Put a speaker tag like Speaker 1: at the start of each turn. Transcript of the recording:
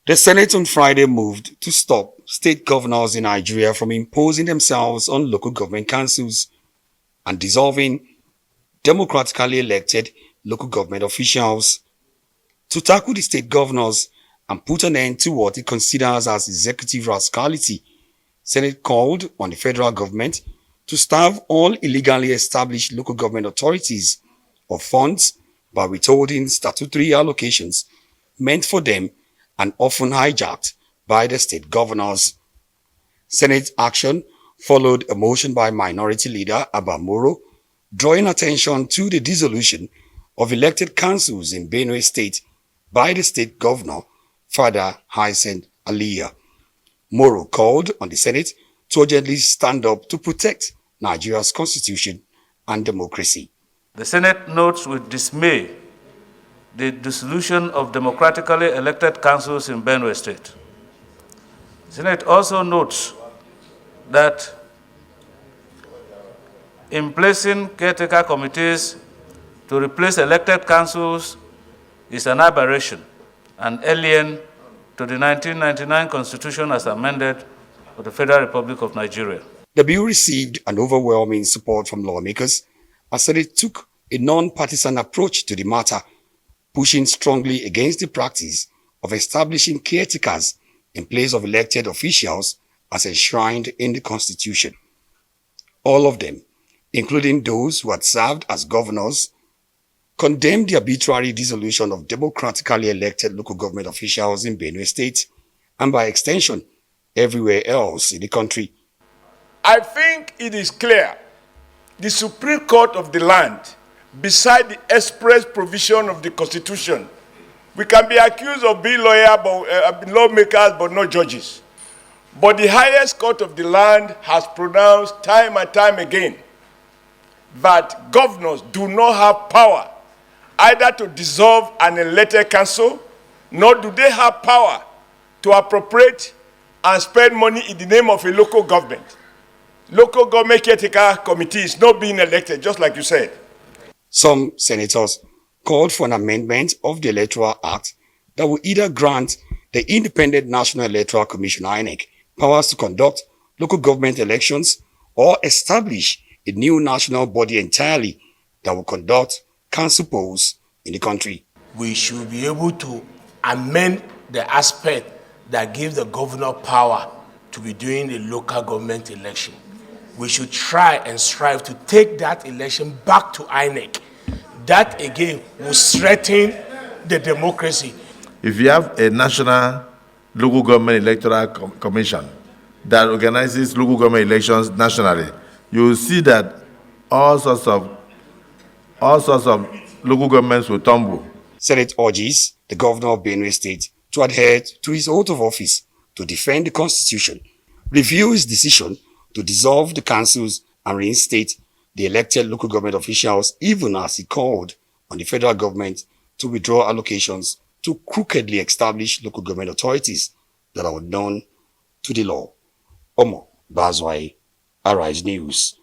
Speaker 1: The Senate on Friday moved to stop state governors in Nigeria from imposing themselves on local government councils and dissolving democratically elected local government officials. To tackle the state governors and put an end to what it considers as executive rascality, Senate called on the federal government to starve all illegally established local government authorities of funds by withholding statutory allocations meant for them and often hijacked by the state governors. Senate action followed a motion by Minority Leader Abba Moro drawing attention to the dissolution of elected councils in Benue State by the state governor, Father Hyacinth Aliyah. Moro called on the Senate to urgently stand up to protect Nigeria's constitution and democracy.
Speaker 2: The Senate notes with dismay the dissolution of democratically elected councils in Benue State. The Senate also notes that in placing caretaker committees to replace elected councils is an aberration and alien to the 1999 Constitution as amended of the Federal Republic of Nigeria.
Speaker 1: The bill received an overwhelming support from lawmakers as Senate took a non-partisan approach to the matter, pushing strongly against the practice of establishing caretakers in place of elected officials as enshrined in the Constitution. All of them, including those who had served as governors, condemned the arbitrary dissolution of democratically elected local government officials in Benue State and by extension everywhere else in the country.
Speaker 3: I think it is clear the Supreme Court of the land, beside the express provision of the Constitution, we can be accused of being lawmakers but not judges. But the highest court of the land has pronounced time and time again that governors do not have power either to dissolve an elected council, nor do they have power to appropriate and spend money in the name of a local government. Local government caretaker committee is not being elected, just like you said.
Speaker 1: Some senators called for an amendment of the Electoral Act that would either grant the Independent National Electoral Commission (INEC) powers to conduct local government elections or establish a new national body entirely that will conduct council polls in the country.
Speaker 4: We should be able to amend the aspect that gives the governor power to be doing a local government election. We should try and strive to take that election back to INEC. That again will strengthen the democracy.
Speaker 5: If you have a national local government electoral commission that organizes local government elections nationally, you will see that all sorts of local governments will tumble.
Speaker 1: Senate urges the governor of Benue State to adhere to his oath of office to defend the Constitution, review his decision to dissolve the councils and reinstate the elected local government officials, even as he called on the federal government to withdraw allocations to crookedly established local government authorities that are unknown to the law. Omo Bazwai, Arise News.